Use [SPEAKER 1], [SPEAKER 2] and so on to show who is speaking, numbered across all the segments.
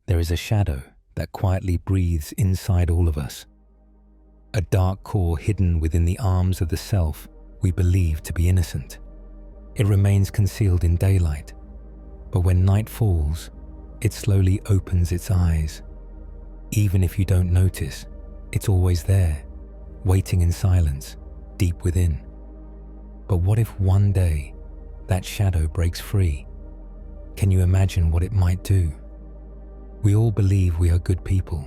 [SPEAKER 1] There is a shadow that quietly breathes inside all of us. A dark core hidden within the arms of the self we believe to be innocent. It remains concealed in daylight, but when night falls, it slowly opens its eyes. Even if you don't notice, it's always there, waiting in silence, deep within. But what if one day that shadow breaks free? Can you imagine what it might do? We all believe we are good people.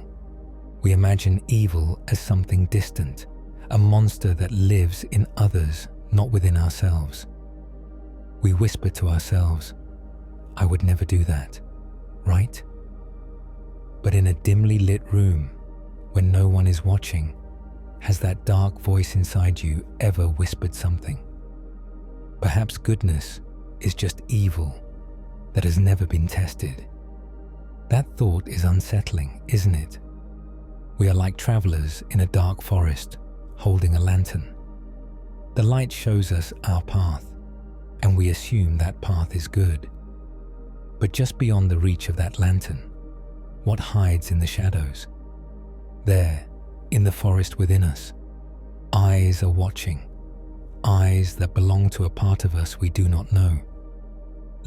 [SPEAKER 1] We imagine evil as something distant, a monster that lives in others, not within ourselves. We whisper to ourselves, "I would never do that," right? But in a dimly lit room, when no one is watching, has that dark voice inside you ever whispered something? Perhaps goodness is just evil that has never been tested. That thought is unsettling, isn't it? We are like travelers in a dark forest, holding a lantern. The light shows us our path, and we assume that path is good. But just beyond the reach of that lantern, what hides in the shadows? There, in the forest within us, eyes are watching, eyes that belong to a part of us we do not know.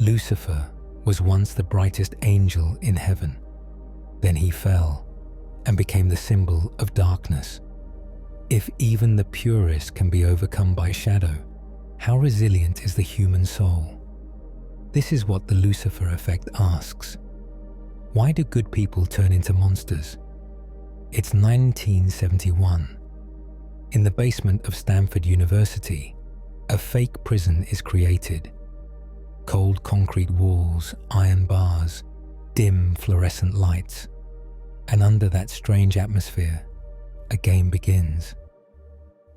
[SPEAKER 1] Lucifer was once the brightest angel in heaven. Then he fell and became the symbol of darkness. If even the purest can be overcome by shadow, how resilient is the human soul? This is what the Lucifer Effect asks. Why do good people turn into monsters? It's 1971. In the basement of Stanford University, a fake prison is created. Cold concrete walls, iron bars, dim fluorescent lights. And under that strange atmosphere, a game begins.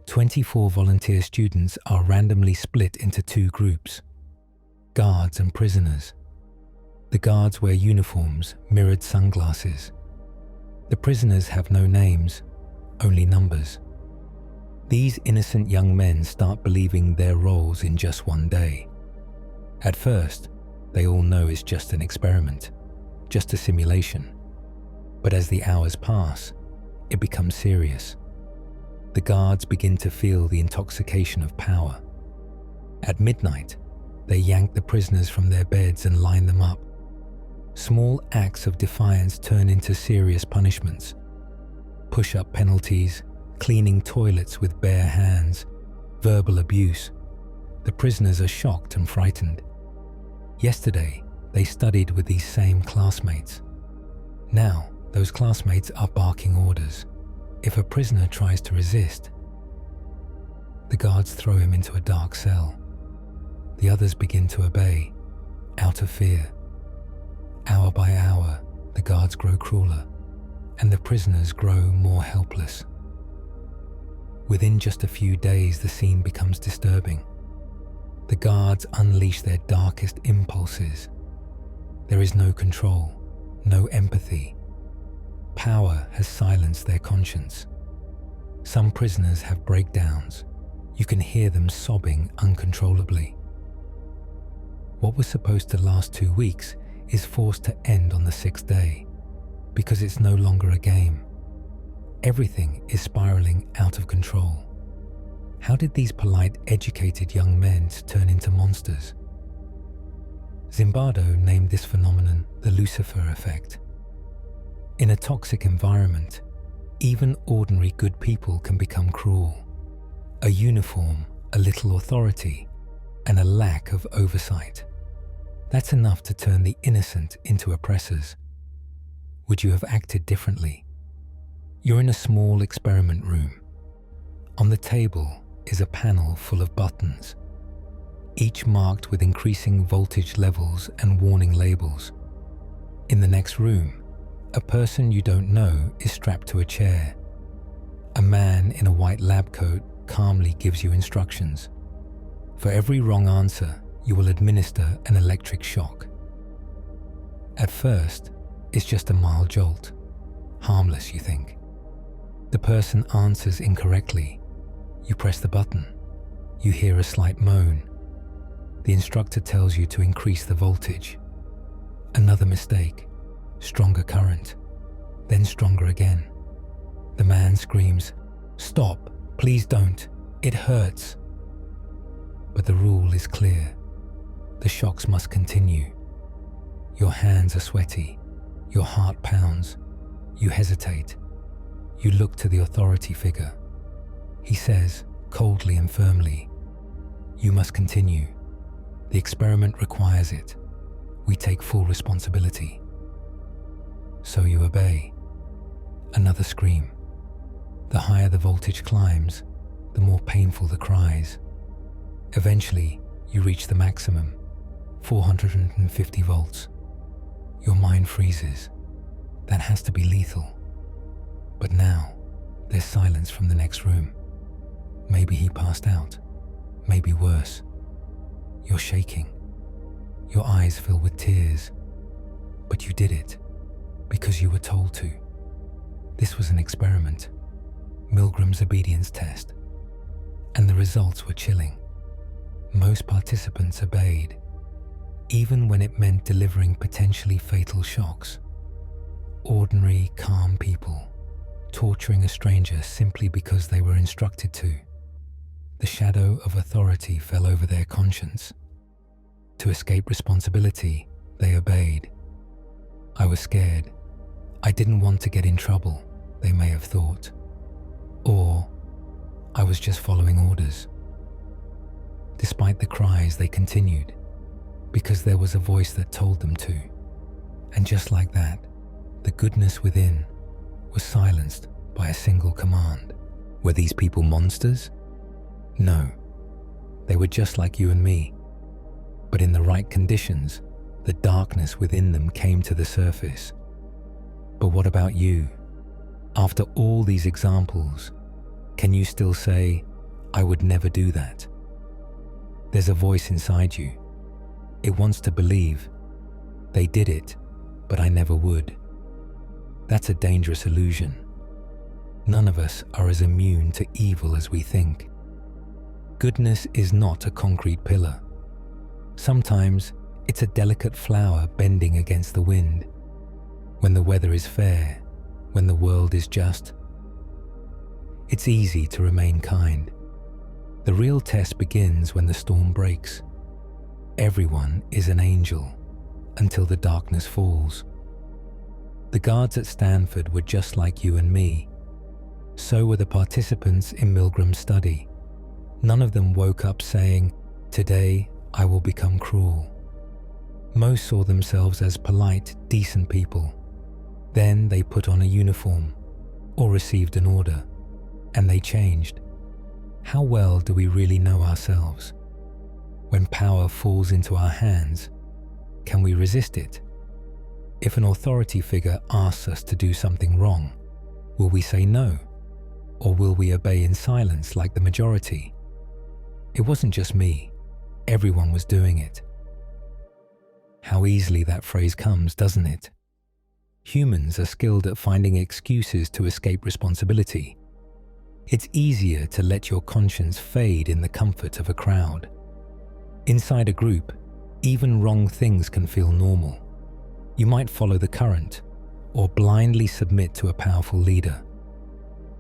[SPEAKER 1] 24 volunteer students are randomly split into two groups, guards and prisoners. The guards wear uniforms, mirrored sunglasses. The prisoners have no names, only numbers. These innocent young men start believing their roles in just one day. At first, they all know it's just an experiment, just a simulation. But as the hours pass, it becomes serious. The guards begin to feel the intoxication of power. At midnight, they yank the prisoners from their beds and line them up. Small acts of defiance turn into serious punishments. Push-up penalties, cleaning toilets with bare hands, verbal abuse. The prisoners are shocked and frightened. Yesterday, they studied with these same classmates. Now, those classmates are barking orders. If a prisoner tries to resist, the guards throw him into a dark cell. The others begin to obey, out of fear. Hour by hour, the guards grow crueler, and the prisoners grow more helpless. Within just a few days, the scene becomes disturbing. The guards unleash their darkest impulses. There is no control, no empathy. Power has silenced their conscience. Some prisoners have breakdowns. You can hear them sobbing uncontrollably. What was supposed to last 2 weeks is forced to end on the 6th day, because it's no longer a game. Everything is spiraling out of control. How did these polite, educated young men turn into monsters? Zimbardo named this phenomenon the Lucifer Effect. In a toxic environment, even ordinary good people can become cruel. A uniform, a little authority, and a lack of oversight. That's enough to turn the innocent into oppressors. Would you have acted differently? You're in a small experiment room. On the table is a panel full of buttons, each marked with increasing voltage levels and warning labels. In the next room, a person you don't know is strapped to a chair. A man in a white lab coat calmly gives you instructions. For every wrong answer, you will administer an electric shock. At first, it's just a mild jolt. Harmless, you think. The person answers incorrectly. You press the button. You hear a slight moan. The instructor tells you to increase the voltage. Another mistake. Stronger current, then stronger again. The man screams, "Stop, please don't, it hurts." But the rule is clear. The shocks must continue. Your hands are sweaty, your heart pounds, you hesitate. You look to the authority figure. He says, coldly and firmly, "You must continue. The experiment requires it. We take full responsibility." So you obey. Another scream. The higher the voltage climbs, the more painful the cries. Eventually, you reach the maximum, 450 volts. Your mind freezes. That has to be lethal. But now, there's silence from the next room. Maybe he passed out. Maybe worse. You're shaking. Your eyes fill with tears. But you did it because you were told to. This was an experiment, Milgram's obedience test, and the results were chilling. Most participants obeyed, even when it meant delivering potentially fatal shocks. Ordinary, calm people, torturing a stranger simply because they were instructed to. The shadow of authority fell over their conscience. To escape responsibility, they obeyed. I was scared. I didn't want to get in trouble, they may have thought. Or I was just following orders. Despite the cries, they continued, because there was a voice that told them to. And just like that, the goodness within was silenced by a single command. Were these people monsters? No, they were just like you and me. But in the right conditions, the darkness within them came to the surface. But what about you? After all these examples, can you still say, "I would never do that"? There's a voice inside you. It wants to believe, "They did it, but I never would." That's a dangerous illusion. None of us are as immune to evil as we think. Goodness is not a concrete pillar. Sometimes it's a delicate flower bending against the wind. When the weather is fair, when the world is just, it's easy to remain kind. The real test begins when the storm breaks. Everyone is an angel until the darkness falls. The guards at Stanford were just like you and me. So were the participants in Milgram's study. None of them woke up saying, "Today I will become cruel." Most saw themselves as polite, decent people. Then they put on a uniform or received an order, and they changed. How well do we really know ourselves? When power falls into our hands, can we resist it? If an authority figure asks us to do something wrong, will we say no? Or will we obey in silence like the majority? It wasn't just me. Everyone was doing it. How easily that phrase comes, doesn't it? Humans are skilled at finding excuses to escape responsibility. It's easier to let your conscience fade in the comfort of a crowd. Inside a group, even wrong things can feel normal. You might follow the current or blindly submit to a powerful leader,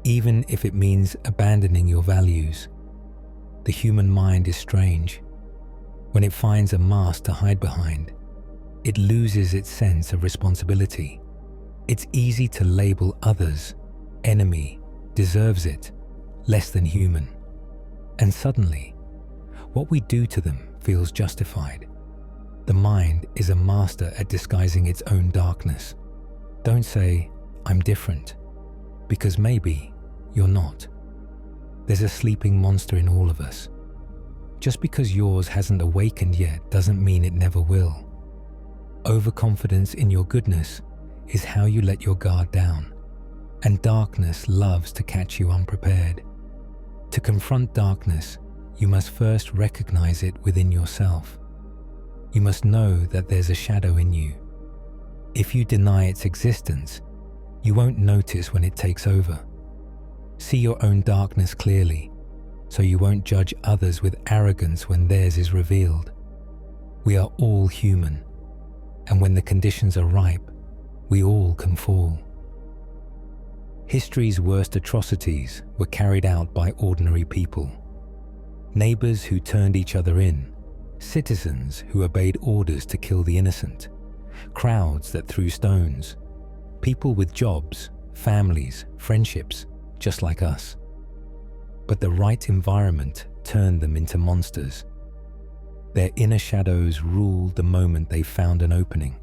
[SPEAKER 1] even if it means abandoning your values. The human mind is strange. When it finds a mask to hide behind, it loses its sense of responsibility. It's easy to label others, enemy, deserves it, less than human. And suddenly, what we do to them feels justified. The mind is a master at disguising its own darkness. Don't say, "I'm different," because maybe you're not. There's a sleeping monster in all of us. Just because yours hasn't awakened yet doesn't mean it never will. Overconfidence in your goodness is how you let your guard down, and darkness loves to catch you unprepared. To confront darkness, you must first recognize it within yourself. You must know that there's a shadow in you. If you deny its existence, you won't notice when it takes over. See your own darkness clearly, so you won't judge others with arrogance when theirs is revealed. We are all human, and when the conditions are ripe, We all can fall. History's worst atrocities were carried out by ordinary people. Neighbors who turned each other in, citizens who obeyed orders to kill the innocent, crowds that threw stones, people with jobs, families, friendships, just like us. But the right environment turned them into monsters. Their inner shadows ruled the moment they found an opening.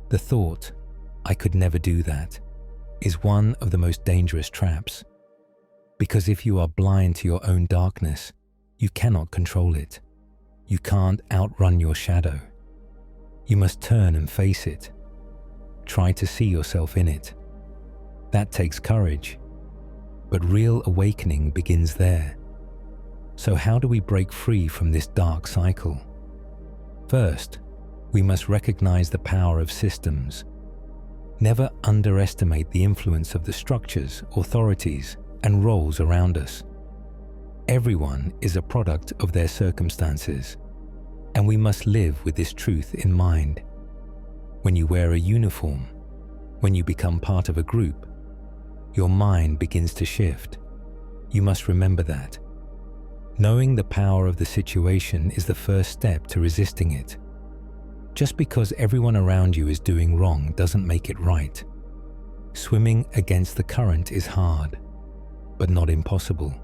[SPEAKER 1] The thought, "I could never do that," is one of the most dangerous traps. Because if you are blind to your own darkness, you cannot control it. You can't outrun your shadow. You must turn and face it. Try to see yourself in it. That takes courage. But real awakening begins there. So how do we break free from this dark cycle? First, we must recognize the power of systems. Never underestimate the influence of the structures, authorities, and roles around us. Everyone is a product of their circumstances, and we must live with this truth in mind. When you wear a uniform, when you become part of a group, your mind begins to shift. You must remember that. Knowing the power of the situation is the first step to resisting it. Just because everyone around you is doing wrong doesn't make it right. Swimming against the current is hard, but not impossible.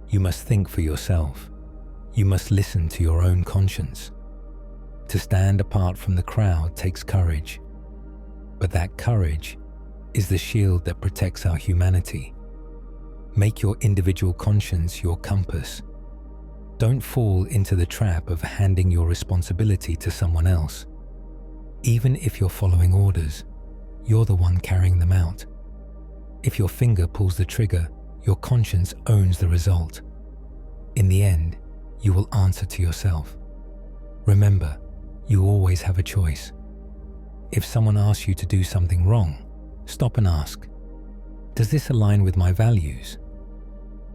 [SPEAKER 1] You must think for yourself. You must listen to your own conscience. To stand apart from the crowd takes courage, but that courage is the shield that protects our humanity. Make your individual conscience your compass. Don't fall into the trap of handing your responsibility to someone else. Even if you're following orders, you're the one carrying them out. If your finger pulls the trigger, your conscience owns the result. In the end, you will answer to yourself. Remember, you always have a choice. If someone asks you to do something wrong, stop and ask, does this align with my values?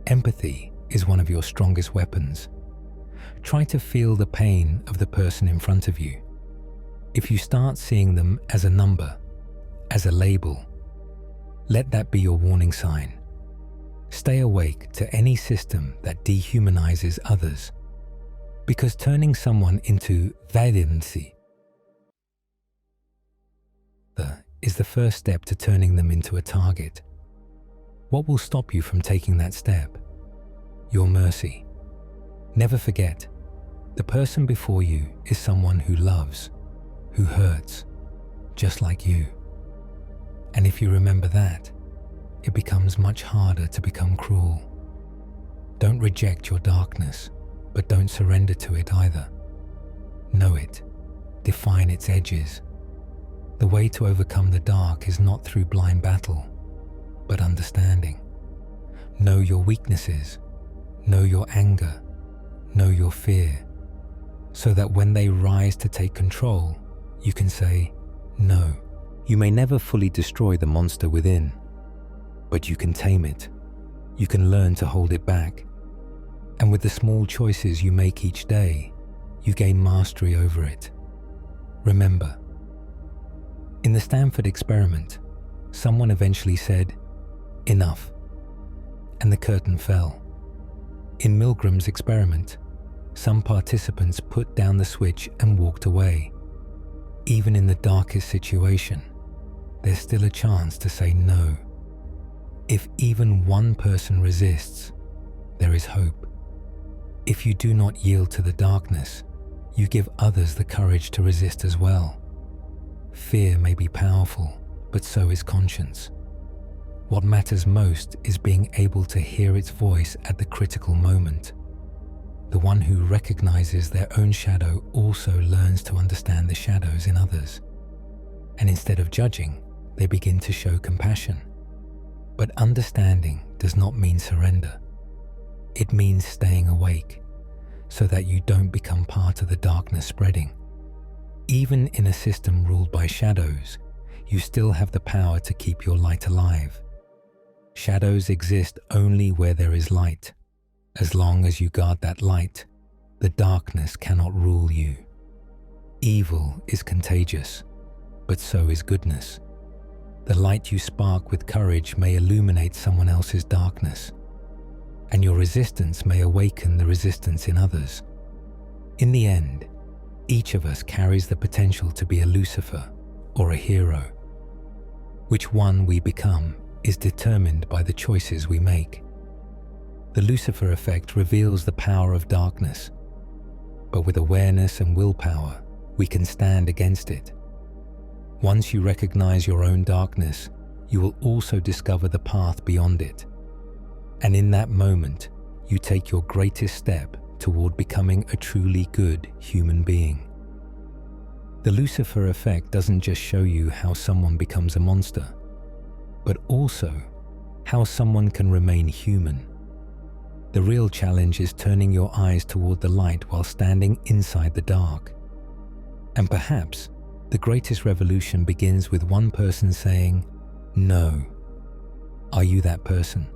[SPEAKER 1] Empathy is one of your strongest weapons. Try to feel the pain of the person in front of you. If you start seeing them as a number, as a label, let that be your warning sign. Stay awake to any system that dehumanizes others, because turning someone into vaidyancy is the first step to turning them into a target. What will stop you from taking that step? Your mercy. Never forget, the person before you is someone who loves, who hurts, just like you. And if you remember that, it becomes much harder to become cruel. Don't reject your darkness, but don't surrender to it either. Know it. Define its edges. The way to overcome the dark is not through blind battle, but understanding. Know your weaknesses. Know your anger. Know your fear. So that when they rise to take control, you can say, no. You may never fully destroy the monster within, but you can tame it. You can learn to hold it back. And with the small choices you make each day, you gain mastery over it. Remember, in the Stanford experiment, someone eventually said, enough, and the curtain fell. In Milgram's experiment, some participants put down the switch and walked away. Even in the darkest situation, there's still a chance to say no. If even one person resists, there is hope. If you do not yield to the darkness, you give others the courage to resist as well. Fear may be powerful, but so is conscience. What matters most is being able to hear its voice at the critical moment. The one who recognizes their own shadow also learns to understand the shadows in others. And instead of judging, they begin to show compassion. But understanding does not mean surrender. It means staying awake, so that you don't become part of the darkness spreading. Even in a system ruled by shadows, you still have the power to keep your light alive. Shadows exist only where there is light. As long as you guard that light, the darkness cannot rule you. Evil is contagious. but so is goodness. The light you spark with courage may illuminate someone else's darkness, and your resistance may awaken the resistance in others. In the end, each of us carries the potential to be a Lucifer or a hero. Which one we become is determined by the choices we make. The Lucifer Effect reveals the power of darkness, but with awareness and willpower, we can stand against it. Once you recognize your own darkness, you will also discover the path beyond it. And in that moment, you take your greatest step toward becoming a truly good human being. The Lucifer Effect doesn't just show you how someone becomes a monster, but also how someone can remain human. The real challenge is turning your eyes toward the light while standing inside the dark. And perhaps the greatest revolution begins with one person saying, "No." Are you that person?